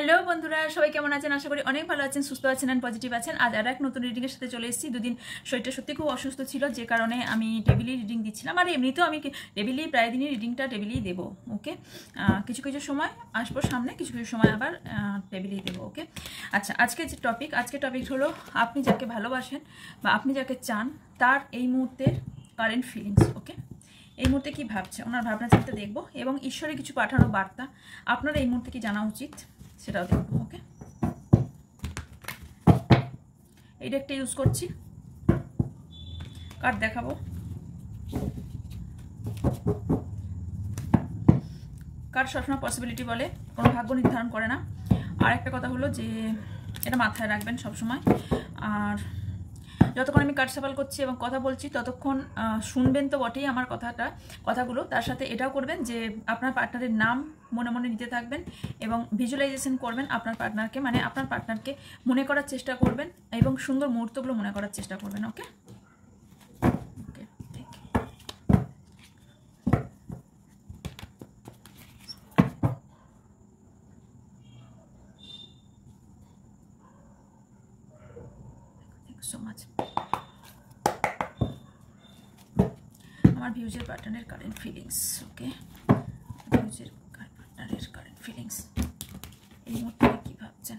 Hello বন্ধুরা, সবাই কেমন আছেন? আশা করি অনেক ভালো আছেন, সুস্থ আছেন এন্ড পজিটিভ আছেন। আজ আর এক নতুন রিডিংয়ের সাথে চলে এসেছি। দুদিন শরীরটা সত্যি খুব অসুস্থ ছিল, যে কারণে আমি টেবিলই রিডিং দিচ্ছিলাম। আর এমনিতেও আমি টেবিলেই প্রায় দিনই রিডিংটা টেবিলেই দেবো। ওকে, কিছু কিছু সময় আসবো সামনে, কিছু কিছু সময় আবার টেবিলেই দেবো। ওকে, আচ্ছা, আজকের টপিক হলো আপনি যাকে ভালোবাসেন বা আপনি যাকে চান তার এই মুহূর্তের কারেন্ট ফিলিংস। ওকে, এই মুহূর্তে কী ভাবছে, ওনার ভাবনা চিন্তা দেখবো, এবং ঈশ্বরের কিছু পাঠানো বার্তা আপনার এই মুহূর্তে কি জানা উচিত সেটাও দেখবো। ওকে, এই ডেকটা ইউজ করছি, কার্ড দেখাবো। কার্ড সবসময় পসিবিলিটি বলে, কোনো ভাগ্য নির্ধারণ করে না। আর একটা কথা হলো যে এটা মাথায় রাখবেন সবসময়। আর যতক্ষণ আমি কার্ড সাফল করছি এবং কথা বলছি ততক্ষণ শুনবেন তো বটেই আমার কথাগুলো, তার সাথে এটাও করবেন যে আপনার পার্টনারের নাম মনে মনে নিতে থাকবেন এবং ভিজুয়ালাইজেশন করবেন আপনার পার্টনারকে, মানে আপনার পার্টনারকে মনে করার চেষ্টা করবেন এবং সুন্দর মুহূর্তগুলো মনে করার চেষ্টা করবেন। ওকে, ওকে, থ্যাংক ইউ সো মাচ। আমার ভিউজের পার্টনারের কারেন্ট ফিলিংস। ওকে, ভিউজের পার্টনারের কারেন্ট ফিলিংস এই মুহূর্তে কি ভাবছেন?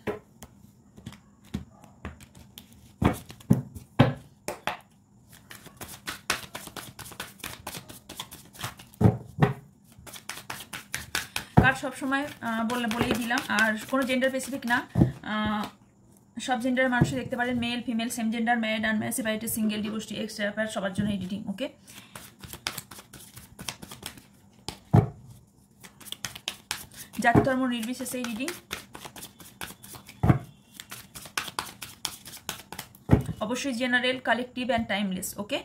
কার্ড সবসময় বলেই দিলাম, আর কোনো জেন্ডার স্পেসিফিক না, সব জেন্ডারের মানুষ দেখতে পারেন, male female, same gender, married unmarried, separated, single, divorced, extra, সবার জন্য এই রিডিং। ওকে, জাতি ধর্ম নির্বিশেষে এই রিডিং। অবশ্যই general, collective and timeless. Okay,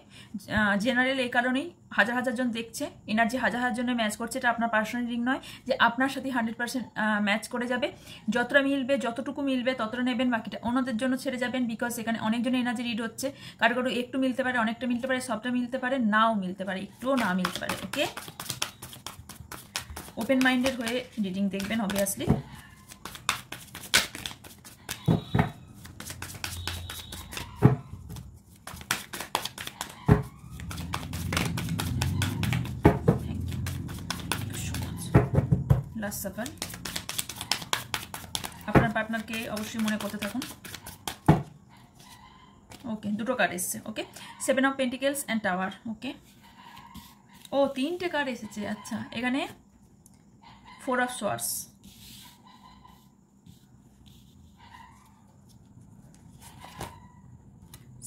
general এই কারণেই হাজার হাজার জন দেখছে, এনার্জি হাজার হাজার জনে ম্যাচ করছে। এটা আপনার পার্সোনাল রিডিং নয় যে আপনার সাথে 100% ম্যাচ করে যাবে। যতটা মিলবে, যতটুকু মিলবে ততটা নেবেন, বাকিটা অন্যদের জন্য ছেড়ে যাবেন। বিকজ এখানে অনেকজনের এনার্জি রিড হচ্ছে, কারো কারো একটু মিলতে পারে, অনেকটা মিলতে পারে, সবটা মিলতে পারে, নাও মিলতে পারে, একটুও না মিলতে পারে। ওকে, ওপেন মাইন্ডেড হয়ে রিডিং দেখবেন অবভিয়াসলি। লাস্ট সাফল, আপনার পার্টনারকে অবশ্যই মনে করতে থাকুন। ওকে, দুটো কার্ড এসছে। Okay, 7 of pentacles and tower. Okay, ও 3টে কার্ড এসেছে। আচ্ছা, এখানে 4 of swords,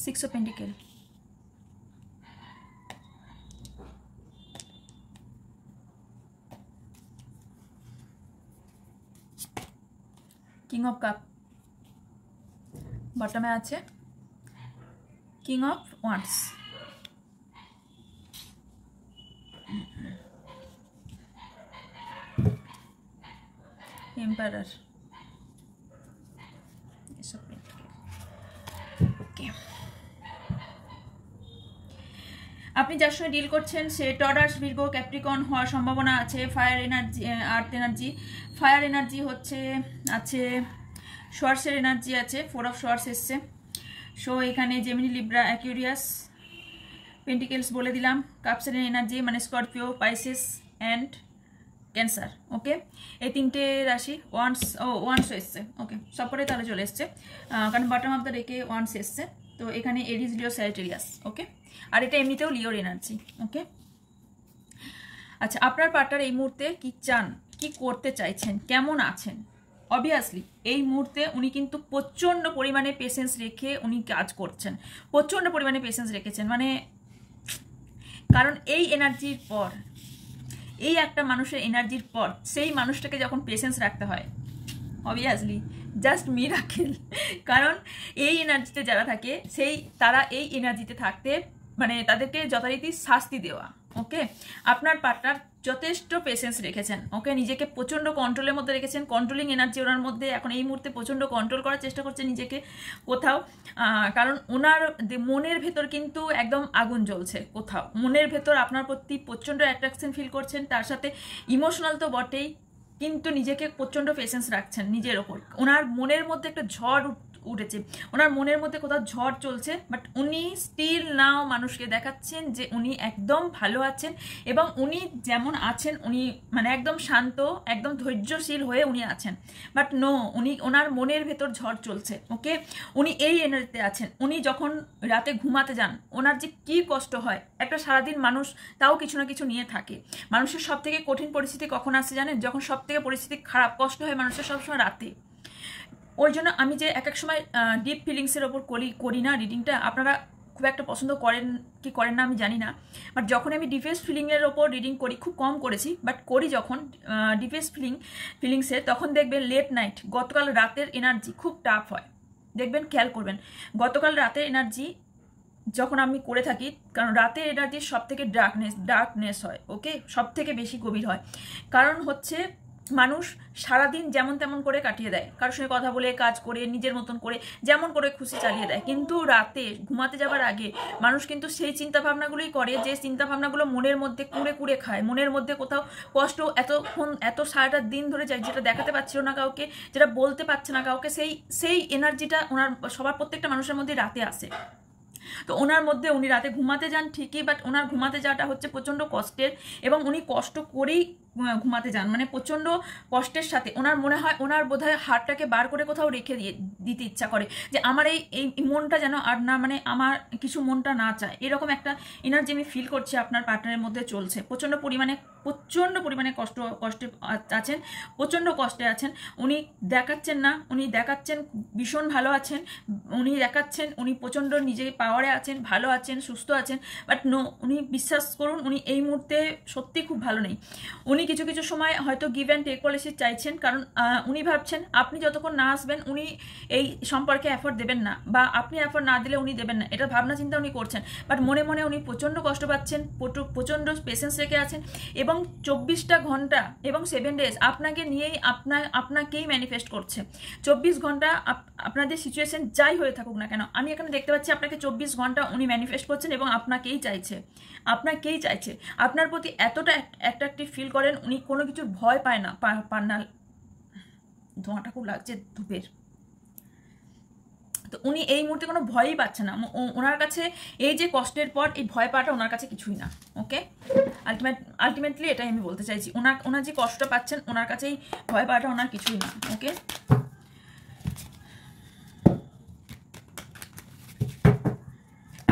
six of pentacle, king of cup, বটমে আছে কিং অফ ওয়ান্ডস, এম্পারার, এসব পেন্টিকেল। ওকে, আপনি যার সঙ্গে ডিল করছেন সে টরাস, ভির্গো, ক্যাপ্রিকন হওয়ার সম্ভাবনা আছে। ফায়ার এনার্জি, আর্থ এনার্জি, ফায়ার এনার্জি হচ্ছে আছে, সোয়ার্সের এনার্জি আছে, 4 অফ সোয়ার্স এসছে। সো এখানে জেমিনি, লিব্রা, অ্যাকুরিয়াস, পেন্টিকেলস বলে দিলাম, কাপসের এনার্জি মানে স্করপিও, পাইসেস অ্যান্ড ক্যান্সার। ওকে, এই 3টে রাশি ওয়ান্স এসছে। ওকে, সবকটাই তাহলে চলে এসছে, কারণ বটম অফ দ্য রেখে ওয়ান্স এসছে। তো এখানে এরিজ, লিও, স্যাজিটেরিয়াস। ওকে, আর এটা এমনিতেও লিওর এনার্জি। ওকে, আচ্ছা, আপনার পার্টনার এই মুহূর্তে কি চান, কি করতে চাইছেন, কেমন আছেন? অবভিয়াসলি এই মুহূর্তে উনি কিন্তু প্রচণ্ড পরিমাণে পেশেন্স রেখে উনি কাজ করছেন, প্রচণ্ড পরিমাণে পেশেন্স রেখেছেন, মানে কারণ এই এনার্জির পর, এই একটা মানুষের এনার্জির পর সেই মানুষটাকে যখন পেশেন্স রাখতে হয়, অবভিয়াসলি জাস্ট মিরাকেল। কারণ এই এনার্জিতে যারা থাকে তারা এই এনার্জিতে থাকতে, মানে তাদেরকে যথারীতি শাস্তি দেওয়া। ওকে, আপনার পার্টনার যথেষ্ট পেশেন্স রেখেছেন। ওকে, নিজেকে প্রচণ্ড কন্ট্রোলের মধ্যে রেখেছেন, কন্ট্রোলিং এনার্জি ওনার মধ্যে এখন এই মুহূর্তে প্রচণ্ড কন্ট্রোল করার চেষ্টা করছে নিজেকে কোথাও, কারণ ওনার মনের ভেতর কিন্তু একদম আগুন জ্বলছে। কোথাও মনের ভেতর আপনার প্রতি প্রচণ্ড অ্যাট্রাকশন ফিল করছেন, তার সাথে ইমোশনাল তো বটেই, কিন্তু নিজেকে প্রচণ্ড পেশেন্স রাখছেন নিজের ওপর। ওনার মনের মধ্যে একটা ঝড় উঠেছে, ওনার মনের মধ্যে কোথাও ঝড় চলছে, বাট উনি স্টিল নাও মানুষকে দেখাচ্ছেন যে উনি একদম ভালো আছেন এবং উনি যেমন আছেন উনি মানে একদম শান্ত, একদম ধৈর্যশীল হয়ে উনি আছেন। বাট নো, উনি ওনার মনের ভেতর ঝড় চলছে। ওকে, উনি এই এনার্জিতে আছেন। উনি যখন রাতে ঘুমাতে যান ওনার যে কী কষ্ট হয়, একটা সারাদিন মানুষ তাও কিছু না কিছু নিয়ে থাকে। মানুষের সব থেকে কঠিন পরিস্থিতি কখন আসে জানেন? যখন সব থেকে পরিস্থিতি খারাপ, কষ্ট হয় মানুষের সবসময় রাতে। ওই জন্য আমি যে এক এক সময় ডিপ ফিলিংসের ওপর করি না রিডিংটা, আপনারা খুব একটা পছন্দ করেন কি করেন না আমি জানি না, বাট যখন আমি ডিপেস্ট ফিলিংয়ের ওপর রিডিং করি, খুব কম করেছি বাট করি যখন ডিপেস্ট ফিলিংসের, তখন দেখবেন লেট নাইট গতকাল রাতের এনার্জি খুব টাফ হয়। দেখবেন, খেয়াল করবেন, গতকাল রাতের এনার্জি যখন আমি করে থাকি, কারণ রাতের এনার্জির সব থেকে ডার্কনেস হয়। ওকে, সব থেকে বেশি গভীর হয়। কারণ হচ্ছে মানুষ সারাদিন যেমন তেমন করে কাটিয়ে দেয়, কারোর সঙ্গে কথা বলে, কাজ করে, নিজের মতন করে যেমন করে খুশি চালিয়ে দেয়। কিন্তু রাতে ঘুমাতে যাবার আগে মানুষ কিন্তু সেই চিন্তাভাবনাগুলোই করে যে চিন্তাভাবনাগুলো মনের মধ্যে কুড়ে কুড়ে খায়। মনের মধ্যে কোথাও কষ্ট এত সারাটা দিন ধরে যায়, যেটা দেখাতে পারছিল না কাউকে, যেটা বলতে পারছে না কাউকে, সেই এনার্জিটা ওনার সবার প্রত্যেকটা মানুষের মধ্যে রাতে আসে। তো ওনার মধ্যে উনি রাতে ঘুমাতে যান ঠিকই, বাট ওনার ঘুমাতে যাওয়াটা হচ্ছে প্রচণ্ড কষ্টের, এবং উনি কষ্ট করেই ঘুমাতে যান, মানে প্রচণ্ড কষ্টের সাথে। ওনার মনে হয় ওনার বোধহয় হাড়টাকে বার করে কোথাও রেখে দিতে ইচ্ছা করে, যে আমার এই মনটা যেন আর না, মানে আমার কিছু মনটা না চায়, এরকম একটা এনার্জি আমি ফিল করছি আপনার পার্টনারের মধ্যে চলছে। প্রচণ্ড পরিমাণে কষ্টে আছেন, প্রচণ্ড কষ্টে আছেন। উনি দেখাচ্ছেন না, উনি দেখাচ্ছেন ভীষণ ভালো আছেন, উনি দেখাচ্ছেন উনি প্রচণ্ড নিজের পাওয়ারে আছেন, ভালো আছেন, সুস্থ আছেন, বাট নো, উনি বিশ্বাস করুন উনি এই মুহূর্তে সত্যি খুব ভালো নেই। উনি কিছু কিছু সময় হয়তো গিভ অ্যান্ড টেক পলিসি চাইছেন, কারণ উনি ভাবছেন আপনি যতক্ষণ না আসবেন উনি এই সম্পর্কে এফোর্ট দেবেন না, বা আপনি এফোর্ট না দিলে উনি দেবেন না, এটা ভাবনা চিন্তা উনি করছেন। বাট মনে মনে উনি প্রচণ্ড কষ্ট পাচ্ছেন, প্রচণ্ড পেশেন্স রেখে আছেন, এবং 24টা ঘন্টা এবং 7 ডেজ আপনাকে নিয়েই আপনাকেই ম্যানিফেস্ট করছে। 24 ঘন্টা আপনাদের সিচুয়েশন যাই হয়ে থাকুক না কেন, আমি এখানে দেখতে পাচ্ছি আপনাকে 24 ঘন্টা উনি ম্যানিফেস্ট করছেন এবং আপনাকেই চাইছে, আপনার প্রতি এতটা অ্যাট্রাকটিভ ফিল করেন, উনি কোনো কিছুর ভয় পান না। ধোঁয়াটা খুব লাগছে ধূপের। তো উনি এই মুহূর্তে কোনো ভয়ই পাচ্ছে না। ওনার কাছে এই যে কষ্টের পর এই ভয় পাওয়াটা ওনার কাছে কিছুই না। ওকে, আলটিমেটলি এটাই আমি বলতে চাইছি। ওনার যে কষ্টটা পাচ্ছেন ওনার কাছেই ভয় পাওয়াটা ওনার কিছুই না। ওকে,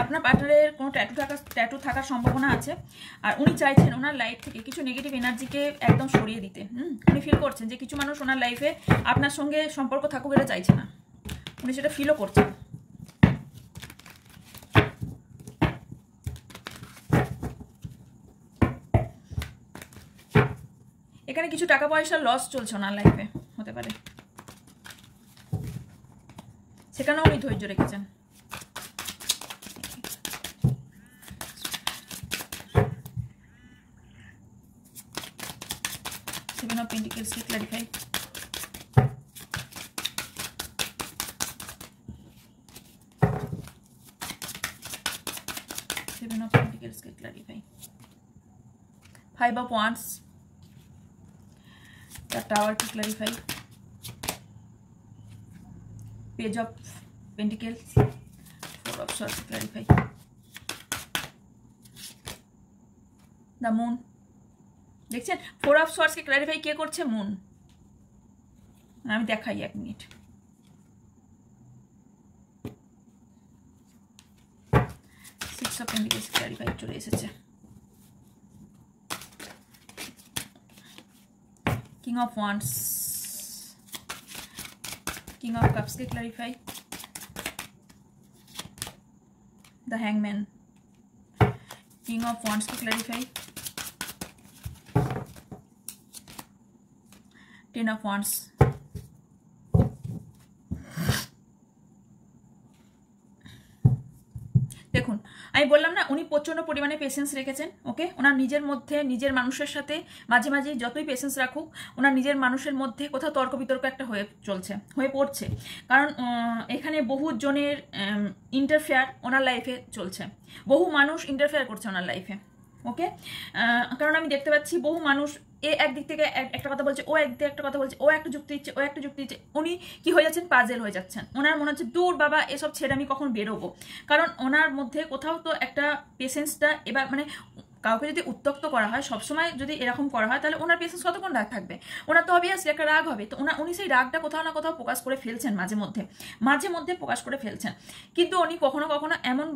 আপনার পার্টনারের কোনো ট্যাটু থাকার সম্ভাবনা আছে, আর উনি চাইছেন ওনার লাইফ থেকে কিছু নেগেটিভ এনার্জিকে একদম সরিয়ে দিতে। উনি ফিল করছেন যে কিছু মানুষ ওনার লাইফে আপনার সঙ্গে সম্পর্ক থাকুক এটা চাইছে না, উনি সেটা ফিলও করছেন। এখানে কিছু টাকা পয়সার লস চলছে ওনার লাইফে, হতে পারে, সেখানেও উনি ধৈর্য রেখেছেন। Seven of Pentacles to clarify. Seven of Pentacles to clarify. Five of Wands. The Tower to clarify. Page of Pentacles. Four of Swords to clarify. The Moon. দেখছেন, 4 অফ সোয়ার্ডস কে ক্ল্যারিফাই কে করছে? মুন। আমি দেখাই 1 মিনিট। Six of pentacles clarify চলে এসেছে। King of wands, king of cups কে ক্ল্যারিফাই, দ্য হ্যাংম্যান, কিং অফ ওয়ান্ডস কে ক্ল্যারিফাই, টেন অফ ওয়ান্ডস, দেখুন আমি বললাম না উনি প্রচণ্ড পরিমাণে পেশেন্স রেখেছেন। ওকে, ওনার নিজের মধ্যে, নিজের মানুষের সাথে মাঝে মাঝে যতই পেশেন্স রাখুক, ওনার নিজের মানুষের মধ্যে কোথাও তর্ক বিতর্ক একটা হয়ে পড়ছে, কারণ এখানে বহু জনের ইন্টারফেয়ার ওনার লাইফে চলছে, বহু মানুষ ইন্টারফেয়ার করছে ওনার লাইফে। ওকে, কারণ আমি দেখতে পাচ্ছি বহু মানুষ এ একদিক থেকে একটা কথা বলছে, ও একদিক থেকে একটা কথা বলছে, ও একটা যুক্তি দিচ্ছে, ও একটা যুক্তি দিচ্ছে, উনি কি হয়ে যাচ্ছেন, পাজেল হয়ে যাচ্ছেন। ওনার মনে হচ্ছে দূর বাবা এসব ছেড়ে আমি কখন বেরোবো, কারণ ওনার মধ্যে কোথাও তো একটা পেশেন্সটা, এবার মানে কাউকে যদি উত্তক্ত করা হয়, সবসময় যদি এরকম করা হয়, তাহলে ওনার পেশেন্স কতক্ষণ রাগ থাকবে, ওনার তো অবভিয়াসলি একটা রাগ হবে। তো উনি সেই রাগটা কোথাও না কোথাও প্রকাশ করে ফেলছেন, মাঝে মধ্যে প্রকাশ করে ফেলছেন। কিন্তু উনি কখনো কখনো এমন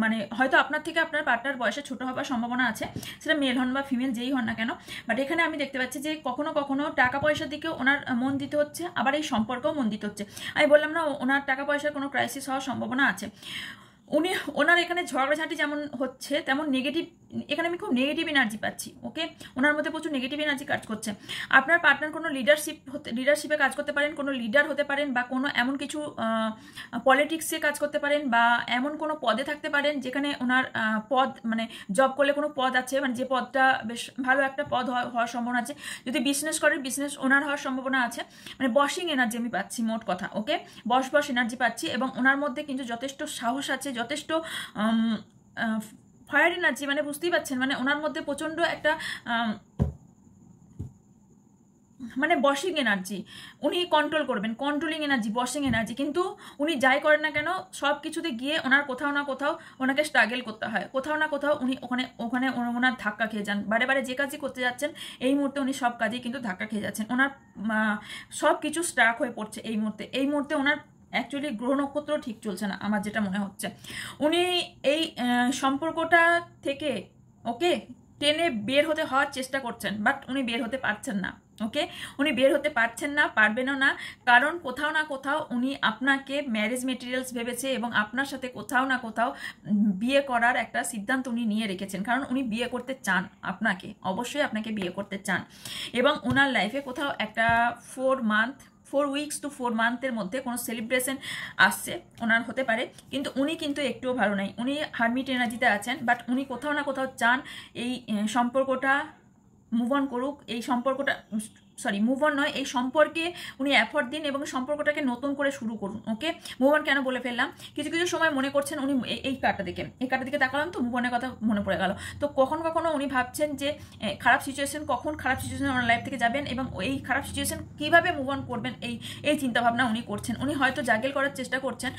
মানে হয়তো আপনার থেকে আপনার পার্টনার বয়সে ছোট হওয়ার সম্ভাবনা আছে, সেটা মেল হন বা ফিমেল যেই হন না কেন, বাট এখানে আমি দেখতে পাচ্ছি যে কখনো কখনো টাকা পয়সার দিকেও ওনার মন দিতে হচ্ছে, আবার এই সম্পর্কেও মন দিতে হচ্ছে। আমি বললাম না ওনার টাকা পয়সার কোনো ক্রাইসিস হওয়ার সম্ভাবনা আছে। ওনার এখানে ঝগড়াঝাঁটি যেমন হচ্ছে, তেমন নেগেটিভ, এখানে আমি খুব নেগেটিভ এনার্জি পাচ্ছি। ওকে, ওনার মধ্যে প্রচুর নেগেটিভ এনার্জি কাজ করছে। আপনার পার্টনার কোনো লিডারশিপে কাজ করতে পারেন, কোনো লিডার হতে পারেন, বা কোনো এমন কিছু পলিটিক্সে কাজ করতে পারেন, বা এমন কোনো পদে থাকতে পারেন যেখানে ওনার পদ, মানে জব করলে কোনো পদ আছে, মানে যে পদটা বেশ ভালো একটা পদ হওয়ার সম্ভাবনা আছে। যদি বিজনেস করেন, বিজনেস ওনার হওয়ার সম্ভাবনা আছে। মানে বসিং এনার্জি আমি পাচ্ছি, মোট কথা। ওকে, বস এনার্জি পাচ্ছি, এবং ওনার মধ্যে কিন্তু যথেষ্ট সাহস আছে, যথেষ্ট ফায়ার এনার্জি, মানে বুঝতেই পারছেন, মানে ওনার মধ্যে প্রচণ্ড একটা মানে বসিং এনার্জি, উনি কন্ট্রোল করবেন, কন্ট্রোলিং এনার্জি, বসিং এনার্জি। কিন্তু উনি যাই করেন না কেন, সব কিছুতে গিয়ে ওনার কোথাও না কোথাও ওনাকে স্ট্রাগল করতে হয়, কোথাও না কোথাও উনি ওখানে ওনার ধাক্কা খেয়ে যান। বারে যে কাজই করতে যাচ্ছেন এই মুহূর্তে উনি সব কাজেই কিন্তু ধাক্কা খেয়ে যাচ্ছেন, ওনার সব কিছু স্ট্রাক হয়ে পড়ছে এই মুহূর্তে ওনার অ্যাকচুয়ালি গ্রহ নক্ষত্র ঠিক চলছে না, আমার যেটা মনে হচ্ছে। উনি এই সম্পর্কটা থেকে ওকে টেনে বের হওয়ার চেষ্টা করছেন, বাট উনি বের হতে পারছেন না। ওকে, উনি বের হতে পারছেন না, পারবেনও না, কারণ কোথাও না কোথাও উনি আপনাকে ম্যারেজ মেটেরিয়ালস ভেবেছে, এবং আপনার সাথে কোথাও না কোথাও বিয়ে করার একটা সিদ্ধান্ত উনি নিয়ে রেখেছেন, কারণ উনি বিয়ে করতে চান, অবশ্যই আপনাকে বিয়ে করতে চান। এবং ওনার লাইফে কোথাও একটা 4 উইকস টু 4 মান্থের মধ্যে কোনো সেলিব্রেশন আসছে ওনার, হতে পারে। কিন্তু উনি কিন্তু একটুও ভালো নাই, উনি হারমিট এনার্জিতে আছেন, বাট উনি কোথাও না কোথাও চান এই সম্পর্কটা মুভ অন করুক, এই সম্পর্কটা মুভ অন নয়, এই সম্পর্কে উনি এফর্ট দিন এবং সম্পর্কটাকে নতুন করে শুরু করুন। ওকে, মুভ অন কেন বলে ফেললাম, কিছু সময় মনে করছেন উনি এই কার্ডটা দিকে তাকালাম তো মুভ অনের কথা মনে পড়ে গেল। তো কখনো উনি ভাবছেন যে খারাপ সিচুয়েশন ওনার লাইফ থেকে যাবেন, এবং এই খারাপ সিচুয়েশন কীভাবে মুভ অন করবেন, এই চিন্তাভাবনা উনি করছেন। উনি হয়তো জাগেল করার চেষ্টা করছেন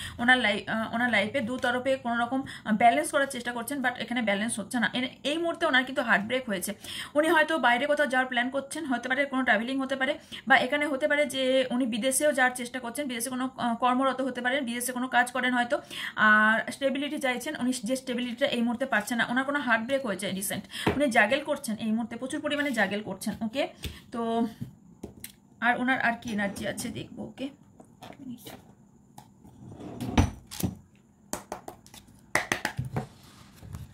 ওনার লাইফে, দু তরফে কোনো রকম ব্যালেন্স করার চেষ্টা করছেন, বাট এখানে ব্যালেন্স হচ্ছে না। এই মুহূর্তে ওনার কিন্তু হার্ট ব্রেক হয়েছে। উনি হয়তো বাইরে কোথাও যাওয়ার প্ল্যান করছেন, হতে পারে কোনো ট্রাভেলিং হতে পারে, বা এখানে হতে পারে যে উনি বিদেশেও যাওয়ার চেষ্টা করছেন, বিদেশে কোনো কর্মরত হতে পারেন, বিদেশে কোনো কাজ করেন হয়তো, আর স্টেবিলিটি চাইছেন। উনি যে স্টেবিলিটিটা এই মুহূর্তে পাচ্ছেন না, ওনার কোনো হার্ট ব্রেক হয়েছে রিসেন্ট, উনি জাগেল করছেন এই মুহূর্তে, প্রচুর পরিমাণে জাগেল করছেন। ওকে, তো আর ওনার আর কি এনার্জি আছে দেখবো। ওকে,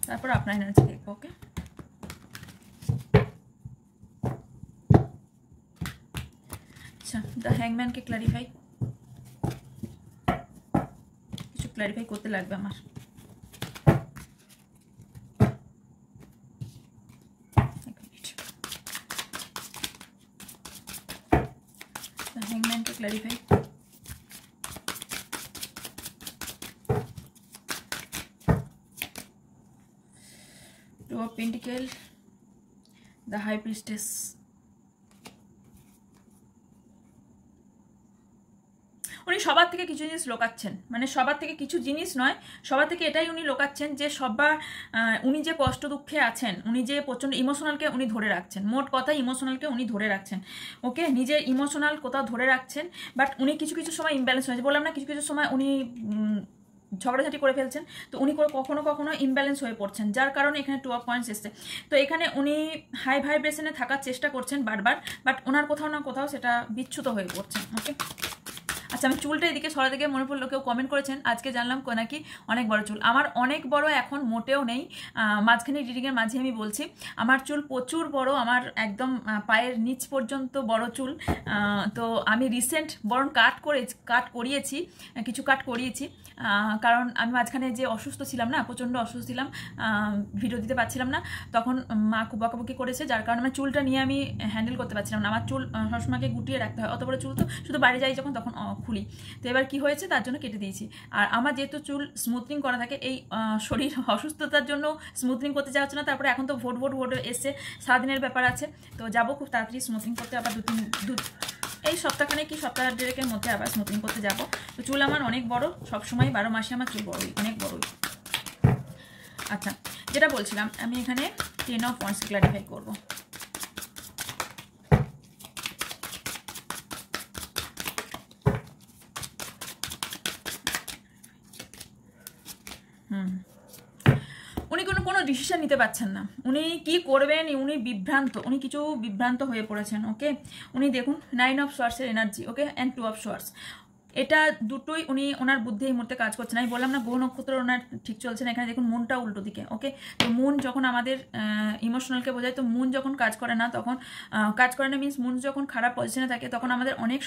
তারপর আপনার এনার্জি দেখবো। ওকে, আচ্ছা, দ্য হ্যাংম্যানকে কিছু ক্ল্যারিফাই করতে লাগবে আমার। হ্যাংম্যানকে clarify, two of pentacle, the high priestess. উনি সবার থেকে কিছু জিনিস লোকাচ্ছেন, মানে সবার থেকে কিছু জিনিস নয়, সবার থেকে এটাই উনি লোকাচ্ছেন যে উনি যে কষ্ট দুঃখে আছেন, উনি যে প্রচণ্ড ইমোশনালকে উনি ধরে রাখছেন, মোট কথা ইমোশনালকে উনি ধরে রাখছেন। ওকে, নিজের ইমোশনাল কোথাও ধরে রাখছেন, বাট উনি কিছু সময় ইমব্যালেন্স হয়েছে, বললাম না, কিছু সময় উনি ঝগড়াঝাটি করে ফেলছেন, তো উনি কখনো ইমব্যালেন্স হয়ে পড়ছেন, যার কারণে এখানে 2 অফ পয়েন্টস এসছে। তো এখানে উনি হাই ভাইব্রেশনে থাকার চেষ্টা করছেন বারবার, বাট ওনার কোথাও না কোথাও সেটা বিচ্যুত হয়ে পড়ছে। ওকে, আচ্ছা, আমি চুলটা এদিকে সরা থেকে মনে পড়লো, কেউ কমেন্ট করেছেন আজকে জানলাম নাকি অনেক বড় চুল। আমার অনেক বড় এখন মোটেও নেই, মাঝখানে রিডিংয়ের মাঝে আমি বলছি আমার চুল প্রচুর বড়, আমার একদম পায়ের নিচ পর্যন্ত বড় চুল। তো আমি রিসেন্ট বরং কাট করিয়েছি, কিছু কাট করিয়েছি, কারণ আমি মাঝখানে যে অসুস্থ ছিলাম না, প্রচণ্ড অসুস্থ ছিলাম, ভিডিও দিতে পারছিলাম না, তখন মা খুব বকাবকি করেছে, যার কারণে আমার চুলটা নিয়ে আমি হ্যান্ডেল করতে পারছিলাম না। আমার চুল সবসময়কে গুটিয়ে রাখতে হয়, অত বড় চুল তো শুধু বাড়ি যাই যখন তখন খুলি। তো এবার কি হয়েছে তার জন্য কেটে দিয়েছি। আর আমার যেহেতু চুল স্মুথনিং করা থাকে, এই শরীর অসুস্থতার জন্য স্মুথনিং করতে যাওয়া হচ্ছে না। তারপরে এখন তো ভোট এসছে, সারাদিনের ব্যাপার আছে, তো যাবো খুব তাড়াতাড়ি স্মুথনিং করতে। আবার এই সপ্তাহখানে কি সপ্তাহ দেড়েকের মধ্যে আবার স্মুথনিং করতে যাব। তো চুল আমার অনেক বড়, সবসময় 12 মাসে আমার চুল বড়ই, অনেক বড়ই। আচ্ছা, যেটা বলছিলাম, আমি এখানে 10 অফ ওয়ান্ডস ক্লারিফাই করবো। উনি কোনো ডিসিশন নিতে পারছেন না, উনি কি করবেন, উনি কিছু বিভ্রান্ত হয়ে পড়েছেন। ওকে, উনি দেখুন 9 অফ সোয়ার্সের energy, okay, and 2 of swords, এটা দুটোই ওনার বুদ্ধি এই মুহূর্তে কাজ করছে না। আমি বললাম না গ্রহ নক্ষত্র ওনার ঠিক চলছে না। এখানে দেখুন মুনটা উল্টো দিকে। ওকে, তো মুন যখন আমাদের ইমোশনালকে বোঝায়, তো মুন যখন কাজ করে না, তখন কাজ করে না মিনস মুন যখন খারাপ পজিশনে থাকে, তখন আমাদের অনেক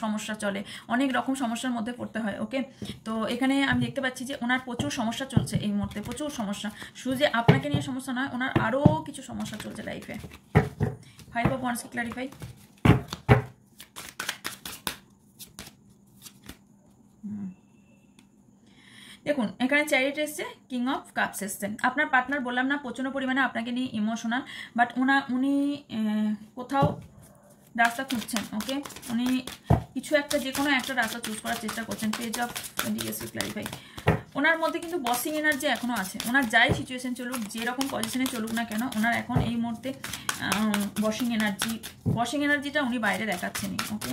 সমস্যা চলে, অনেক রকম সমস্যার মধ্যে পড়তে হয়। ওকে, তো এখানে আমি দেখতে পাচ্ছি যে ওনার প্রচুর সমস্যা চলছে এই মুহূর্তে, প্রচুর সমস্যা। শুধু যে আপনাকে নিয়ে সমস্যা নয়, ওনার আরও কিছু সমস্যা চলছে লাইফে। 5 অফ ওয়ান্ডস ক্লারিফাই। দেখুন এখানে চ্যারিট এসছে, কিং অফ কাপস এসছে। আপনার পার্টনার বললাম না প্রচন্ড পরিমাণে আপনাকে নিয়ে ইমোশনাল, বাট উনি কোথাও রাস্তা খুঁজছেন। ওকে, উনি কিছু একটা, যে কোনো একটা রাস্তা চুজ করার চেষ্টা করছেন। Page of clarify. ওনার মধ্যে কিন্তু বসিং এনার্জি এখনও আছে। ওনার যাই সিচুয়েশন চলুক, যেরকম পজিশনে চলুক না কেন, ওনার এখন এই মুহূর্তে বসিং এনার্জিটা উনি বাইরে দেখাচ্ছেনই। ওকে,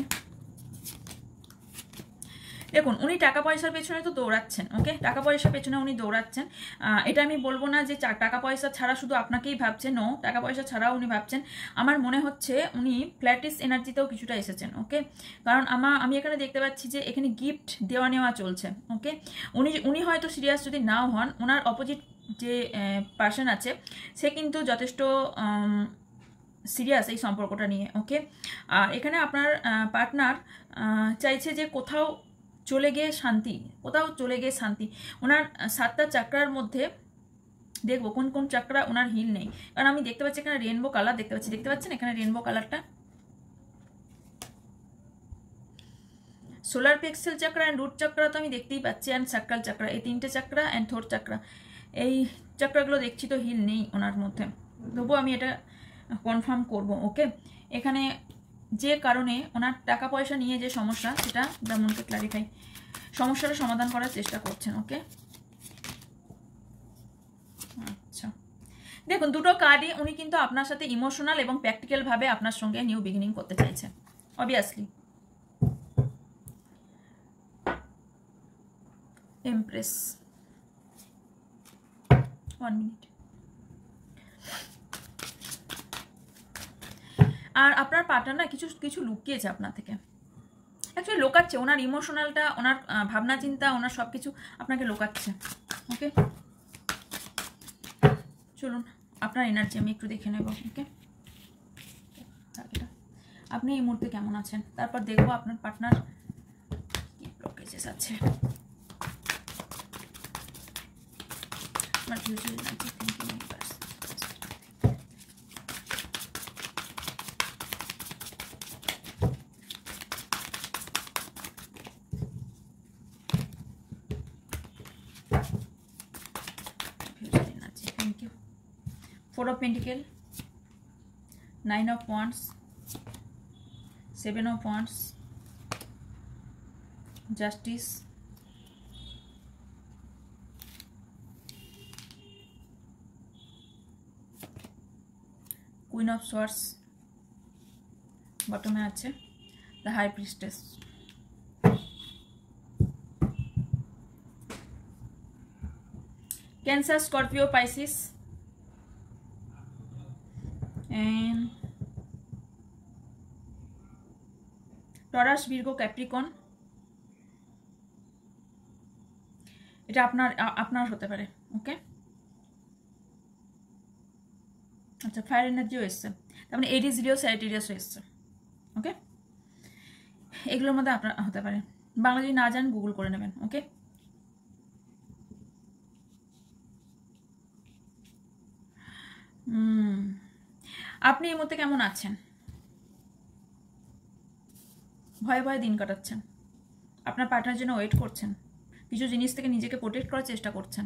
দেখুন উনি টাকা পয়সার পেছনে তো দৌড়াচ্ছেন। ওকে, টাকা পয়সার পেছনে উনি দৌড়াচ্ছেন। এটা আমি বলবো না যে টাকা পয়সা ছাড়া শুধু আপনাকেই ভাবছেন, নো, টাকা পয়সা ছাড়াও উনি ভাবছেন। আমার মনে হচ্ছে উনি ফ্ল্যাটিস এনার্জিতেও কিছুটা এসেছেন। ওকে, কারণ আমি এখানে দেখতে পাচ্ছি যে এখানে গিফট দেওয়া নেওয়া চলছে। ওকে, উনি হয়তো সিরিয়াস যদি নাও হন, ওনার অপোজিট যে পার্সন আছে সে কিন্তু যথেষ্ট সিরিয়াস এই সম্পর্কটা নিয়ে। ওকে, আর এখানে আপনার পার্টনার চাইছে যে কোথাও চলে গিয়ে শান্তি। ওনার 7টা চাকরার মধ্যে দেখবো কোন কোন চাকরা ওনার হিল নেই। কারণ আমি দেখতে পাচ্ছি এখানে রেনবো কালার দেখতে পাচ্ছেন এখানে রেনবো কালারটা। সোলার প্লেক্সেল চাকরা অ্যান্ড রুট চাকরা তো আমি দেখতেই পাচ্ছি, অ্যান্ড সাক্রাল চাকরা, এই 3টে চাকরা অ্যান্ড থোর চাকরা, এই চাকরাগুলো দেখছি তো হিল নেই ওনার মধ্যে। তবুও আমি এটা কনফার্ম করব। ওকে, এখানে যে কারণে ওনার টাকা পয়সা নিয়ে যে সমস্যা, সেটা ব্রাহ্মণকে ক্লারিফাই, সমস্যাটা সমাধান করার চেষ্টা করছেন। ওকে, আচ্ছা, দেখুন দুটো কার্ডই উনি কিন্তু আপনার সাথে ইমোশনাল এবং প্র্যাকটিক্যাল ভাবে আপনার সঙ্গে নিউ বিগিনিং করতে চাইছেন অবভিয়াসলি। Empress, 1 minute. আর আপনার পার্টনার না কিছু লুকিয়েছে আপনার থেকে, অ্যাকচুয়ালি লোকাচ্ছে। ওনার ইমোশনালটা, ওনার ভাবনা চিন্তা, ওনার সব কিছু আপনাকে লোকাচ্ছে। ওকে, চলুন আপনার এনার্জি আমি একটু দেখে নেব। ওকে, আপনি এই মুহূর্তে কেমন আছেন, তারপর দেখবো আপনার পার্টনার কি ব্লকেজেস আছে। আপনার future energy, thank you. 4 of Pentacles, 9 of Wands, 7 of Wands, Justice, Queen of Swords, বটমে আছে, The High Priestess, Cancer, Scorpio, Pisces, and Taurus, Virgo, Capricorn। এটা আপনার হতে পারে। ওকে, আচ্ছা, ফায়ার এনার্জিও এসছে, তার মানে এরিস, লিও, স্যাজিটেরিয়াসও এসছে। ওকে, এগুলোর মধ্যে আপনার হতে পারে। বাংলা যদি না জানেন গুগল করে নেবেন। ওকে, আপনি এই মুহূর্তে কেমন আছেন? ভয়ে ভয়ে দিন কাটাচ্ছেন। আপনার পার্টনার জন্য ওয়েট করছেন, কিছু জিনিস থেকে নিজেকে প্রোটেক্ট করার চেষ্টা করছেন,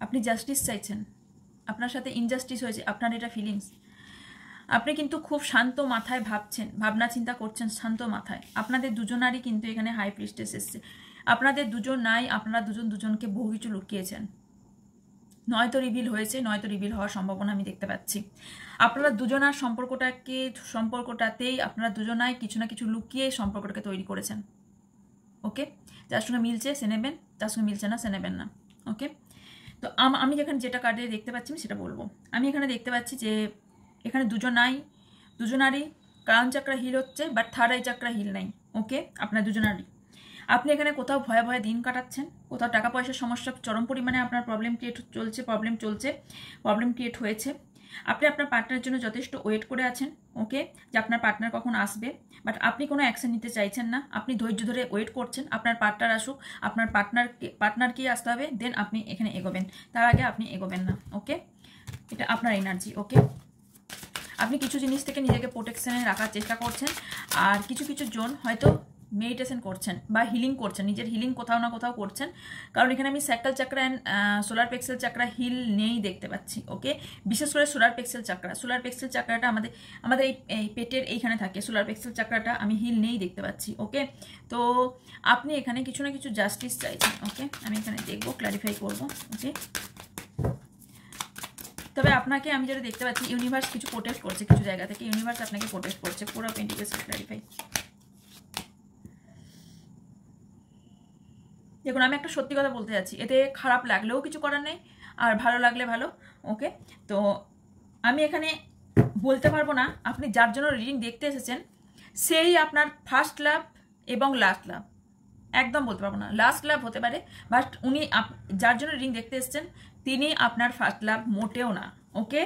আপনি জাস্টিস চাইছেন, আপনার সাথে ইনজাস্টিস হয়েছে, আপনার এটা ফিলিংস। আপনি কিন্তু খুব শান্ত মাথায় ভাবছেন, ভাবনা চিন্তা করছেন শান্ত মাথায়। আপনাদের দুজনারই কিন্তু এখানে হাই প্রিস্টেস এসছে। আপনাদের দুজন নাই, আপনারা দুজন দুজনকে বহু কিছু লুকিয়েছেন, নয়তো রিভিল হয়েছে, নয়তো রিভিল হওয়ার সম্ভাবনা আমি দেখতে পাচ্ছি। আপনারা দুজনার সম্পর্কটাতেই আপনারা দুজনাই কিছু না কিছু লুকিয়ে সম্পর্কটাকে তৈরি করেছেন। ওকে, যার সঙ্গে মিলছে সে নেবেন, যার সঙ্গে মিলছে না সে নেবেন না। ওকে, তো আমি যেখানে যেটা কার্ডে দেখতে পাচ্ছি আমি সেটা বলবো। আমি এখানে দেখতে পাচ্ছি যে এখানে দুজনারই ক্রাউন চাকরা হিল হচ্ছে, but third eye chakra heal নাই। ওকে, আপনার দুজনারই আপনি এখানে কোথাও ভয়ে ভয়ে দিন কাটাচ্ছেন, কোথাও টাকা পয়সার সমস্যা চরম পরিমাণে আপনার প্রবলেম ক্রিয়েট হয়েছে। আপনি আপনার পার্টনারের জন্য যথেষ্ট ওয়েট করে আছেন। ওকে, যে আপনার পার্টনার কখন আসবে, বাট আপনি কোনো অ্যাকশন নিতে চাইছেন না, আপনি ধৈর্য ধরে ওয়েট করছেন আপনার পার্টনার আসুক, আপনার পার্টনারকেই আসতে হবে, দেন আপনি এখানে এগোবেন, তার আগে আপনি এগোবেন না। ওকে, এটা আপনার এনার্জি। ওকে, আপনি কিছু জিনিস থেকে নিজেকে প্রোটেকশনে রাখার চেষ্টা করছেন, আর কিছু জন হয়তো মেডিটেশন করছেন বা হিলিং করছেন, নিজের হিলিং কোথাও না কোথাও করছেন, কারণ এখানে আমি sacral chakra and solar plexus chakra heal নেই দেখতে পাচ্ছি। ওকে, বিশেষ করে সোলার প্লেক্সাস চাকরাটা আমাদের এই পেটের এইখানে থাকে, সোলার প্লেক্সাস চাকরাটা আমি হিল নেই দেখতে পাচ্ছি। ওকে, তো আপনি এখানে কিছু না কিছু জাস্টিস চাইছেন। ওকে, আমি এখানে দেখবো, ক্লারিফাই করবো। ওকে, তবে আপনাকে আমি যেটা দেখতে পাচ্ছি, ইউনিভার্স কিছু প্রোটেক্ট করছে, কিছু জায়গা থেকে ইউনিভার্স আপনাকে প্রোটেক্ট করছে। পুরো পেন্টিকেলস ক্লারিফাই। দেখুন, আমি একটা সত্যি কথা বলতে যাচ্ছি, এতে খারাপ লাগলেও কিছু করার নেই, আর ভালো লাগলে ভালো। ওকে, তো আমি এখানে বলতে পারবো না আপনি যার জন্য রিডিং দেখতে এসেছেন সেই আপনার ফার্স্ট লাভ এবং লাস্ট লাভ, একদম বলতে পারবো না। লাস্ট লাভ হতে পারে, বাট উনি যার জন্য রিডিং দেখতে এসেছেন তিনি আপনার ফার্স্ট লাভ মোটেও না। ওকে,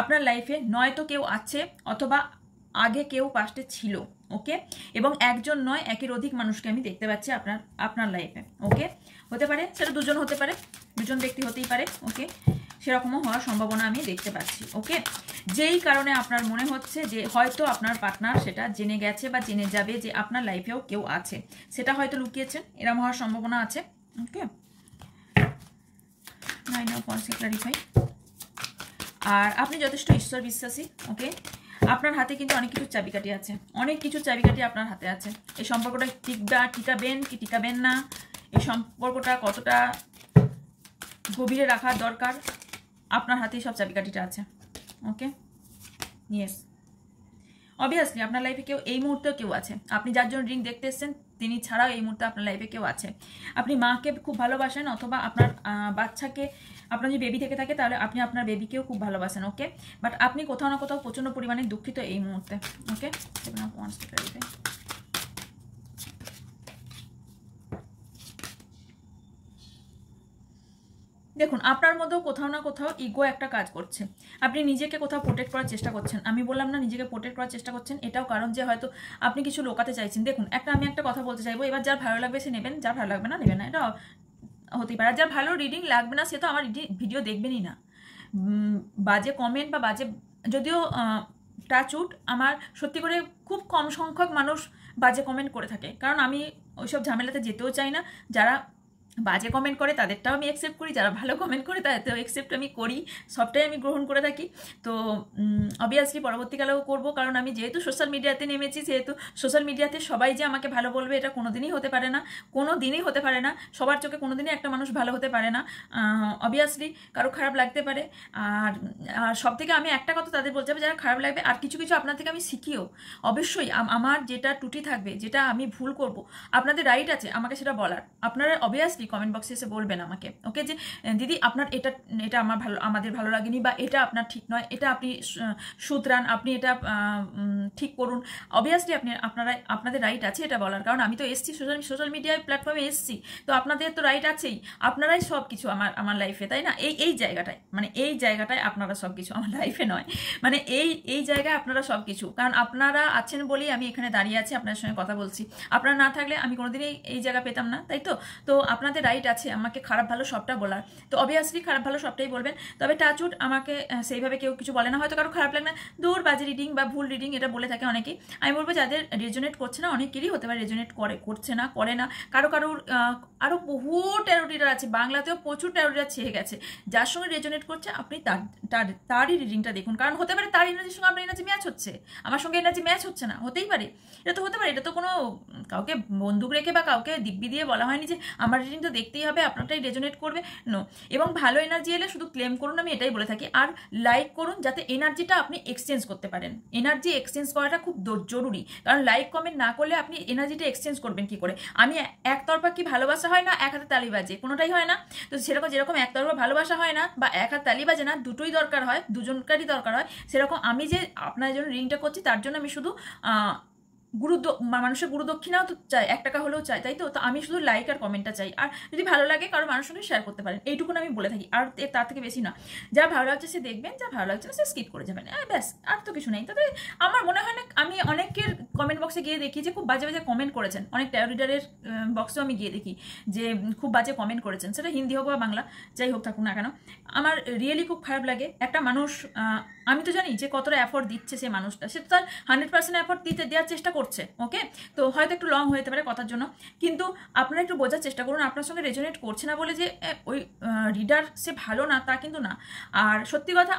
আপনার লাইফে নয়তো কেউ আছে, অথবা আগে কেউ পাস্টে ছিল। ওকে, এবং একজন নয় একের অধিক মানুষকে আমি দেখতে পাচ্ছি আপনার লাইফে। ওকে, হতে পারে সেটা দুজন হতে পারে, দুজন ব্যক্তি হতেই পারে। ওকে, সেরকমও হওয়ার সম্ভাবনা আমি দেখতে পাচ্ছি। ওকে, যেই কারণে আপনার মনে হচ্ছে যে হয়তো আপনার পার্টনার সেটা জেনে গেছে বা জেনে যাবে যে আপনার লাইফেও কেউ আছে, সেটা হয়তো লুকিয়েছেন, এরকম হওয়ার সম্ভাবনা আছে। ওকে, ক্লারিফাই। আর আপনি যথেষ্ট ঈশ্বর বিশ্বাসী। ওকে, আপনার হাতে কিন্তু অনেক কিছু চাবিকাঠি আছে, অনেক কিছু চাবিকাঠি আপনার হাতে আছে। এই সম্পর্কটা টিকাবেন কি টিকাবেন না, এই সম্পর্কটা কতটা গভীরে রাখার দরকার, আপনার হাতেই সব চাবিকাঠিটা আছে। ওকে, ইয়েস, অবভিয়াসলি আপনার লাইফে কেউ এই মুহূর্তেও কেউ আছে, আপনি যার জন্য রিং দেখতে এসেছেন তিনি ছাড়াও এই মুহূর্তে আপনার লাইফে কেউ আছে। আপনি মাকে খুব ভালোবাসেন, অথবা আপনার বাচ্চাকে, আপনার যদি বেবি থেকে থাকে তাহলে আপনি আপনার বেবিকেও খুব ভালোবাসেন। ওকে, বাট আপনি কোথাও না কোথাও প্রচণ্ড পরিমাণে দুঃখিত এই মুহূর্তে। ওকে, দেখুন, আপনার মধ্যেও কোথাও না কোথাও ইগো একটা কাজ করছে, আপনি নিজেকে কোথাও প্রোটেক্ট করার চেষ্টা করছেন। আমি বললাম না নিজেকে প্রোটেক্ট করার চেষ্টা করছেন, এটাও কারণ যে হয়তো আপনি কিছু লোকাতে চাইছেন। দেখুন, আমি একটা কথা বলতে চাইবো, এবার যার ভালো লাগবে সে নেবেন, যার ভালো লাগবে না নেবেন না, এটা হতেই পারে। যার ভালো রিডিং লাগবে না সে তো আমার ভিডিও দেখবেনই না। বাজে কমেন্ট বা বাজে, যদিও টাচউড আমার সত্যি করে খুব কম সংখ্যক মানুষ বাজে কমেন্ট করে থাকে, কারণ আমি ওইসব ঝামেলাতে যেতেও চাই না। যারা বাজে কমেন্ট করে তাদেরটাও আমি অ্যাকসেপ্ট করি, যারা ভালো কমেন্ট করে তাদেরটাও অ্যাকসেপ্ট আমি করি, সবটাই আমি গ্রহণ করে থাকি। তো অবভিয়াসলি পরবর্তীকালেও করবো, কারণ আমি যেহেতু সোশ্যাল মিডিয়াতে নেমেছি, সেহেতু সোশ্যাল মিডিয়াতে সবাই যে আমাকে ভালো বলবে এটা কোনোদিনই হতে পারে না, কোনো দিনই হতে পারে না। সবার চোখে কোনোদিনই একটা মানুষ ভালো হতে পারে না, অবভিয়াসলি কারো খারাপ লাগতে পারে। আর সব থেকে আমি একটা কথা তাদের বলতে হবে যারা খারাপ লাগবে, আর কিছু আপনার থেকে আমি শিখিও। অবশ্যই আমার যেটা ত্রুটি থাকবে, যেটা আমি ভুল করব, আপনাদের রাইট আছে আমাকে সেটা বলার। আপনারা অবভিয়াসলি কমেন্ট বক্সে এসে বলবেন আমাকে, ওকে, যে দিদি আপনার এটা আমাদের ভালো লাগেনি, বা এটা আপনার ঠিক নয়, এটা আপনি সুতরাং আপনি এটা ঠিক করুন। অবভিয়াসলি আপনাদের রাইট আছে এটা বলার, কারণ আমি তো এসছি সোশ্যাল মিডিয়ায় প্ল্যাটফর্মে এসছি, তো আপনাদের তো রাইট আছেই, আপনারাই সব কিছু আমার লাইফে, তাই না? এই জায়গাটায় আপনারা সব কিছু, আমার লাইফে নয়, মানে এই জায়গায় আপনারা সব কিছু, কারণ আপনারা আছেন বলেই আমি এখানে দাঁড়িয়ে আছি, আপনাদের সঙ্গে কথা বলছি। আপনারা না থাকলে আমি কোনোদিনই এই জায়গা পেতাম না, তাই তো? তো আপনাদের আপনাদের রাইট আছে আমাকে খারাপ ভালো সবটা বলার, তো অবভিয়াসলি খারাপ ভালো সবটাই বলবেন। তবে টাচউড আমাকে সেইভাবে কেউ কিছু বলে না, হয়তো কারো খারাপ লাগে না, দূর বাজে রিডিং বা ভুল রিডিং এটা বলে থাকে অনেকেই। আমি বলবো যাদের রেজোনেট করছে না, অনেকেরই হতে পারে রেজোনেট করছে না, করে না, কারোর আরও বহু ট্যারো রিডার আছে, বাংলাতেও প্রচুর ট্যারো রিডার ছেয়ে গেছে, যার সঙ্গে রেজোনেট করছে আপনি তারই রিডিংটা দেখুন, কারণ হতে পারে তার এনার্জির সঙ্গে আপনার এনার্জি ম্যাচ হচ্ছে, আমার সঙ্গে এনার্জি ম্যাচ হচ্ছে না, হতেই পারে, এটা তো হতে পারে। এটা তো কোনো কাউকে বন্দুক রেখে বা কাউকে দিব্যি দিয়ে বলা হয়নি যে আমার রিডিং তো দেখতেই হবে, আপনারটাই রেজোনেট করবে, নো। এবং ভালো এনার্জি এলে শুধু ক্লেম করুন, আমি এটাই বলে থাকি। আর লাইক করুন যাতে এনার্জিটা আপনি এক্সচেঞ্জ করতে পারেন, এনার্জি এক্সচেঞ্জ করাটা খুব জরুরি, কারণ লাইক কমেন্ট না করলে আপনি এনার্জিটা এক্সচেঞ্জ করবেন কি করে? আমি একতরফা কি ভালোবাসা হয় না, এক হাতে তালি বাজে, কোনোটাই হয় না। তো সেরকম যেরকম একতরফা ভালোবাসা হয় না বা এক হাতে তালি বাজে না, দুটোই দরকার হয়, দুজনকারই দরকার হয়, সেরকম আমি যে আপনার জন্য রিংটা করছি তার জন্য আমি শুধু মানুষের গুরুদক্ষিণাও তো চাই, 1 টাকা হলেও চাই, তাই তো আমি শুধু লাইক আর কমেন্টটা চাই, আর যদি ভালো লাগে কারো মানুষের সঙ্গে শেয়ার করতে পারেন, এইটুকুন আমি বলে থাকি, আর তার থেকে বেশি না। যা ভালো লাগছে সে দেখবেন, যা ভালো লাগছে না সে স্কিপ করে যাবেন, ব্যাস, আর তো কিছু নেই। তবে আমার মনে হয় না, আমি অনেকের কমেন্ট বক্সে গিয়ে দেখি যে খুব বাজে বাজে কমেন্ট করেছেন, অনেক ট্যারো রিডারের বক্সেও আমি গিয়ে দেখি যে খুব বাজে কমেন্ট করেছেন, সেটা হিন্দি হোক বা বাংলা যাই হোক থাকুক না কেন, আমার রিয়েলি খুব খারাপ লাগে। একটা মানুষ, আমি তো জানি যে কতটা এফোর্ট দিচ্ছে সেই মানুষটা, সে তো তার 100% এফোর্ট দেওয়ার চেষ্টা করছে, ওকে। তো হয়তো একটু লং হয়ে যেতে পারে কথার জন্য, কিন্তু আপনারা একটু বোঝার চেষ্টা করুন, আপনার সঙ্গে রেজোনেট করছে না বলে যে ওই রিডার সে ভালো না তা কিন্তু না। আর সত্যি কথা,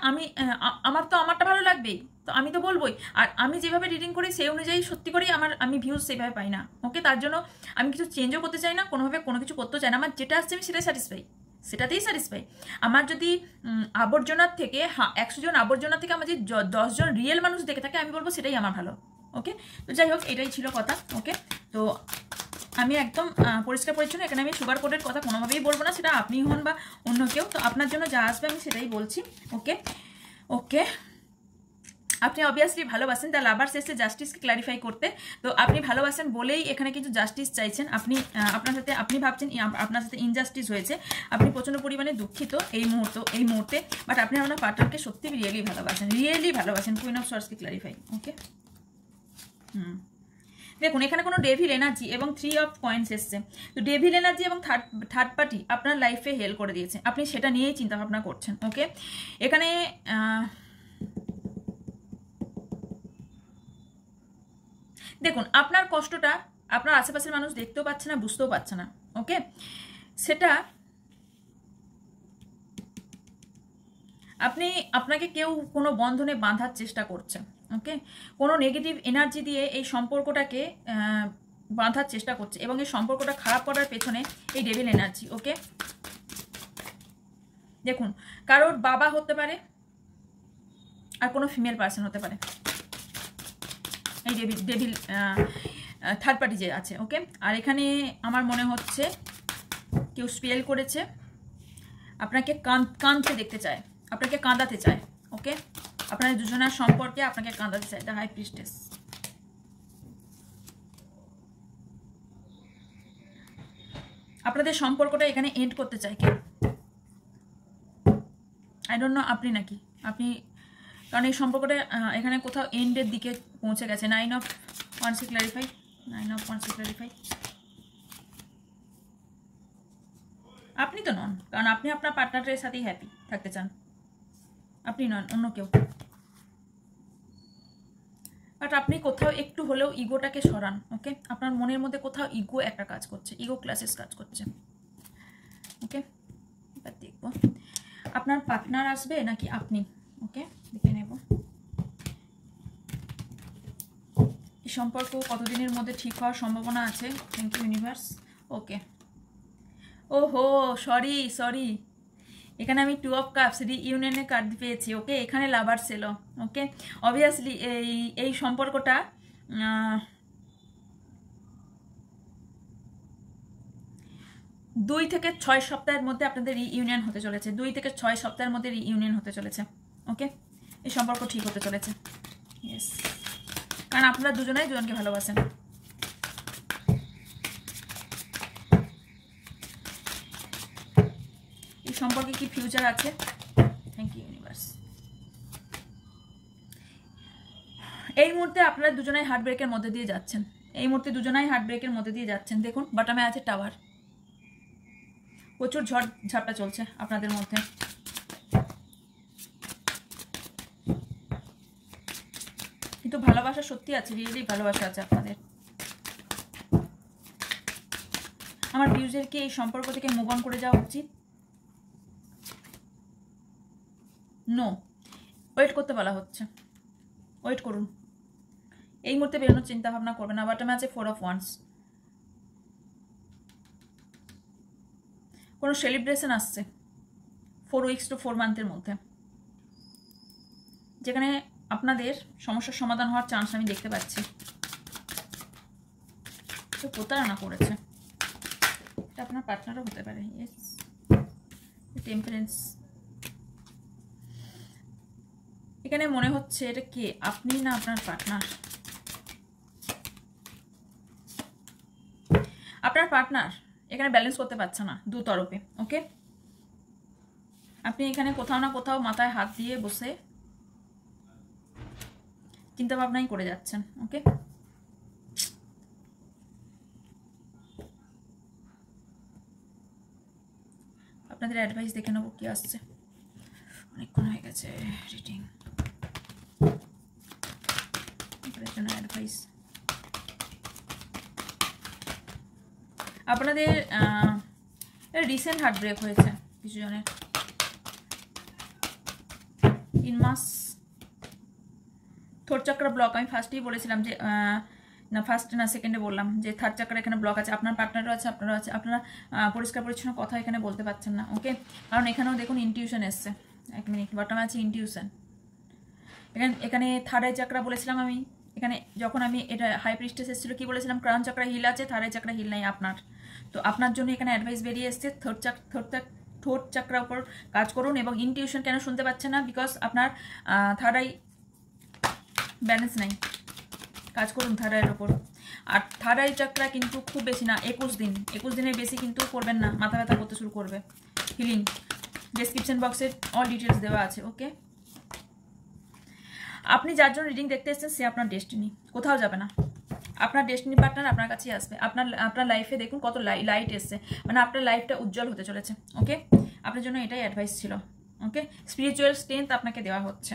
আমার তো আমারটা ভালো লাগবেই, তো আমি তো বলবোই, আর আমি যেভাবে রিডিং করি সেই অনুযায়ী সত্যি করেই আমি ভিউজ সেভাবে পাই না, ওকে। তার জন্য আমি কিছু চেঞ্জও করতে চাই না, কোনোভাবে কোনো কিছু করতেও চাই না, আমার যেটা আসছে আমি সেটাতেই স্যাটিসফাই। আমার যদি আবর্জনার থেকে 100 জন আবর্জনার থেকে আমার যদি 10 জন রিয়েল মানুষ দেখে থাকে, আমি বলবো সেটাই আমার ভালো, ওকে। তো যাই হোক, এটাই ছিল কথা, ওকে। তো আমি একদম পরিষ্কার পরিচ্ছন্ন, এখানে আমি সুগার কোটের কথা কোনোভাবেই বলবো না, সেটা আপনি হন বা অন্য কেউ, তো আপনার জন্য যা আসবে আমি সেটাই বলছি, ওকে ওকে। আপনি অবভিয়াসলি ভালোবাসেন, দ্য লাভার্স এসে জাস্টিসকে ক্লারিফাই করতে, তো আপনি ভালোবাসেন বলেই এখানে কিছু জাস্টিস চাইছেন, আপনি ভাবছেন আপনার সাথে ইনজাস্টিস হয়েছে, আপনি প্রচণ্ড পরিমাণে দুঃখিত এই মুহূর্তে, বাট আপনি আপনার পার্টনারকে সত্যি রিয়েলি ভালোবাসেন, কুইন অফ সোয়ার্ডসকে ক্লারিফাই, ওকে। দেখুন, এখানে কোনো ডেভিল এনার্জি এবং 3 অফ কয়েন্স এসছে, তো ডেভিল এনার্জি এবং থার্ড পার্টি আপনার লাইফে হেল্প করে দিয়েছে, আপনি সেটা নিয়েই চিন্তা ভাবনা করছেন, ওকে। এখানে দেখুন, আপনার কষ্টটা আপনার আশেপাশের মানুষ দেখতেও পাচ্ছে না, বুঝতেও পারছে না, ওকে। সেটা আপনাকে কেউ কোনো বন্ধনে বাঁধার চেষ্টা করছে, ওকে। কোনো নেগেটিভ এনার্জি দিয়ে এই সম্পর্কটাকে বাঁধার চেষ্টা করছে, এবং এই সম্পর্কটা খারাপ করার পেছনে এই ডেভিল এনার্জি, ওকে। দেখুন, কারোর বাবা হতে পারে, আর কোনো ফিমেল পার্সন হতে পারে, এই ডেভিল থার্ড পার্টি যে আছে, ওকে। আর এখানে আমার মনে হচ্ছে কেউ স্পেল করেছে, আপনাকে কাঁদতে দেখতে চায়, আপনাকে কাঁদাতে চায়, ওকে। আপনার দুজনের সম্পর্কে আপনাকে কাঁদাতে চায়, দ্য হাই প্রিস্টেস। আপনাদের সম্পর্কটা এখানে এন্ড করতে চায় কেউ, আই ডোন্ট নো আপনি নাকি আপনি, কারণ এই সম্পর্কটা এখানে কোথাও এন্ডের দিকে পৌঁছে গেছে। 9 অফ ওয়ান্স ক্লারিফাই। আপনি তো নন, কারণ আপনি আপনার পার্টনারের সাথেই হ্যাপি থাকতে চান, আপনি নন, অন্য কেউ। বাট আপনি কোথাও একটু হলেও ইগোটাকে সরান, ওকে। আপনার মনের মধ্যে কোথাও ইগো একটা কাজ করছে, ইগো ক্লাসেস কাজ করছে, ওকে। এবার দেখবো আপনার পার্টনার আসবে নাকি আপনি, ওকে, দেখে নেব। এই সম্পর্ক কতদিনের মধ্যে ঠিক হওয়ার সম্ভাবনা আছে? থ্যাংক ইউ ইউনিভার্স, ওকে। ওহো, সরি, এখানে আমি 2 অফ কাপস রিইউনিয়নের কার্ড পেয়েছি, ওকে। এখানে লাভার্স এলো, ওকে। অবভিয়াসলি এই সম্পর্কটা 2 থেকে 6 সপ্তাহের মধ্যে আপনাদের রিইউনিয়ন হতে চলেছে, 2 থেকে 6 সপ্তাহের মধ্যে রিইউনিয়ন হতে চলেছে, ওকে। এই সম্পর্ক ঠিক হতে চলেছে, ইয়েস, কারণ আপনারা দুজনেই দুজনকে ভালোবাসেন। এই সম্পর্কে কি ফিউচার আছে? Thank you universe. এই মুহূর্তে আপনারা দুজনেই হার্ট ব্রেকের মধ্যে দিয়ে যাচ্ছেন, দেখুন বটমে আছে টাওয়ার, প্রচুর ঝড় ঝাপটা চলছে আপনাদের মধ্যে। কিন্তু ভালোবাসা সত্যি আছে, রিয়েলি ভালোবাসা আছে আপনাদের। আমার ভিউজের কি এই সম্পর্ক থেকে মুভ অন করে যাওয়া উচিত? নো, ওয়েট করতে বলা হচ্ছে, ওয়েট করুন। এই মুহূর্তে বেরোনোর চিন্তা ভাবনা করবেন না। বটমে আছে 4 of Wands। কোনো সেলিব্রেশন আসছে 4 weeks to 4 months মধ্যে, যেখানে আপনাদের সমস্যার সমাধান হওয়ার চান্স আমি দেখতে পাচ্ছি। তো প্রতারণা করেছে, এটা আপনার পার্টনারও হতে পারে। Yes, temperance. এখানে মনে হচ্ছে এটা কে, আপনি না আপনার পার্টনার? আপনার পার্টনার এখানে ব্যালেন্স করতে পারছে না দু তরফে। ওকে, আপনি এখানে কোথাও না কোথাও মাথায় হাত দিয়ে বসে চিন্তা ভাবনাই করে যাচ্ছেন। ওকে, আপনাদের অ্যাডভাইস দেখে নেবো কি আসছে। অনেকক্ষণ হয়ে গেছে রিডিং, জন্য অ্যাডভাইস। আপনাদের রিসেন্ট হার্ট ব্রেক হয়েছে কিছু জনের। 3 মাস থর্ড চক্রা ব্লক। আমি ফার্স্টেই বলেছিলাম যে না, ফার্স্ট না সেকেন্ডে বললাম যে থার্ড চক্রা এখানে ব্লক আছে। আপনার পার্টনারও আছে, আপনারও আছে। আপনারা পরিষ্কার পরিচ্ছন্ন কথা এখানে বলতে পারছেন না। ওকে, কারণ এখানেও দেখুন ইনটিউশন এসছে। 1 মিনিট, বটমে আছে ইনটিউশন। এখানে থার্ড আই চক্রা বলেছিলাম আমি। এখানে যখন আমি এটা হাই প্রিস্টেস এসেছিল কি বলেছিলাম, ক্রাউন চক্রা হিল আছে, থার্ড আই চক্রা হিল নাই আপনার। তো আপনার জন্য এখানে অ্যাডভাইস বেরিয়ে এসছে থর্ড চক্রার উপর কাজ করুন। এবং ইনটিউশন কেন শুনতে পাচ্ছেন না? বিকজ আপনার থার্ড আই ব্যালেন্স নাই। কাজ করুন থার্ড আইয়ের ওপর। আর থার্ড আই চক্রা কিন্তু খুব বেশি না, 21 দিন। 21 দিনের বেশি কিন্তু করবেন না, মাথা ব্যথা করতে শুরু করবে। হিলিং ডেসক্রিপশন বক্সে অল ডিটেলস দেওয়া আছে। ওকে, আপনি যার জন্য রিডিং দেখতে এসেছেন সে আপনার ডেস্টিনি, কোথাও যাবে না। আপনার ডেস্টিনি পার্টনার আপনার কাছেই আসবে। আপনার লাইফে দেখুন কত লাইট এসছে, মানে আপনার লাইফটা উজ্জ্বল হতে চলেছে। ওকে, আপনার জন্য এটাই অ্যাডভাইস ছিল। ওকে, স্পিরিচুয়াল স্ট্রেংথ আপনাকে দেওয়া হচ্ছে,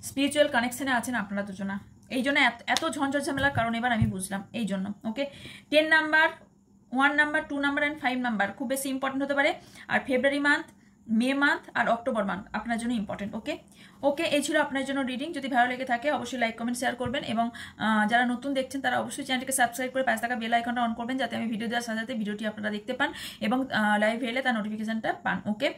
স্পিরিচুয়াল কানেকশনে আছেন আপনারা দুজনা। এই জন্য এত ঝঞ্ঝট ঝামেলার কারণ এবার আমি বুঝলাম এই জন্য। ওকে, 10 number, 1 number, 2 number and 5 number খুব বেশি ইম্পর্টেন্ট হতে পারে। আর ফেব্রুয়ারি মান্থ, মে মান্থ আর অক্টোবর মান্থ আপনার জন্য ইম্পর্টেন্ট। ওকে ওকে, এই ছিল আপনার জন্য রিডিং। যদি ভালো লেগে থাকে অবশ্যই লাইক কমেন্ট শেয়ার করবেন, এবং যারা নতুন দেখছেন তারা অবশ্যই চ্যানেলকে সাবস্ক্রাইব করে পাশে থাকা বেল আইকনটা অন করবেন, যাতে আমি ভিডিও দেওয়ার সাথে সাথে ভিডিওটি আপনারা দেখতে পান এবং লাইভ এলে তার নোটিফিকেশনটা পান। ওকে,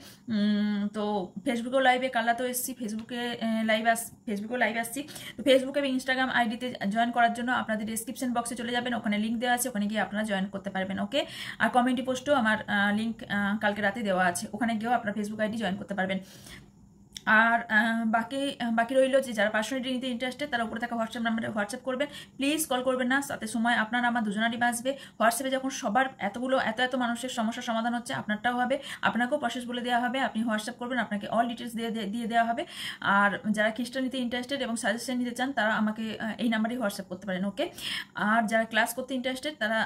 তো ফেসবুকেও লাইভে কালরাতেও এসেছি, ফেসবুকেও লাইভ আসছি। তো ফেসবুক এবং ইনস্টাগ্রাম আইডিতে জয়েন করার জন্য আপনাদের ডিসক্রিপশন বক্সে চলে যাবেন, ওখানে লিঙ্ক দেওয়া আছে, ওখানে গিয়ে আপনারা জয়েন করতে পারবেন। ওকে, আর কমিউনিটি পোস্টও আমার লিঙ্ক কালকে রাতে দেওয়া আছে, ওখানে গিয়েও আপনারা ফেসবুক আইডি জয়েন করতে পারবেন। আর বাকি রইল যে যারা পার্সোনালিটি নিতে ইন্টারেস্টেড তারা উপরে থাকা হোয়াটসঅ্যাপ নাম্বারে হোয়াটসঅ্যাপ করবেন। প্লিজ কল করবেন না, তাতে সময় আপনার আমার দুজনারই বাঁচবে। হোয়াটসঅ্যাপে যখন সবার এত মানুষের সমস্যার সমাধান হচ্ছে, আপনারটাও হবে, আপনাকেও প্রসেস বলে দেওয়া হবে। আপনি হোয়াটসঅ্যাপ করবেন, আপনাকে অল ডিটেলস দিয়ে দেওয়া হবে। আর যারা খ্রিস্টান নিতে ইন্টারেস্টেড এবং সাজেশন নিতে চান তারা আমাকে এই নাম্বারেই হোয়াটসঅ্যাপ করতে পারেন। ওকে, আর যারা ক্লাস করতে ইন্টারেস্টেড তারা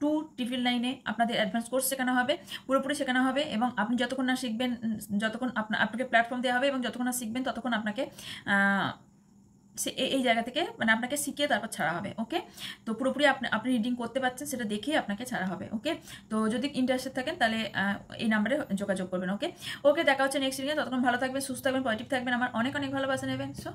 299 আপনাদের অ্যাডভান্স কোর্স শেখানো হবে, পুরোপুরি শেখানো হবে। এবং আপনি যতক্ষণ না শিখবেন, যতক্ষণ আপনাকে প্ল্যাটফর্ম দেওয়া হবে এবং যতক্ষণ না শিখবেন ততক্ষণ আপনাকে এই জায়গা থেকে মানে আপনাকে শিখিয়ে তারপর ছাড়া হবে। ওকে, তো পুরোপুরি আপনি রিডিং করতে পারছেন সেটা দেখেই আপনাকে ছাড়া হবে। ওকে, তো যদি ইন্টারেস্টেড থাকেন তাহলে এই নাম্বারে যোগাযোগ করবেন। ওকে ওকে, দেখা হচ্ছে নেক্সট রিডিংয়ে। ততক্ষণ ভালো থাকবেন, সুস্থ থাকবেন, পজিটিভ থাকবেন, আমার অনেক ভালোবাসা নেবেন। সো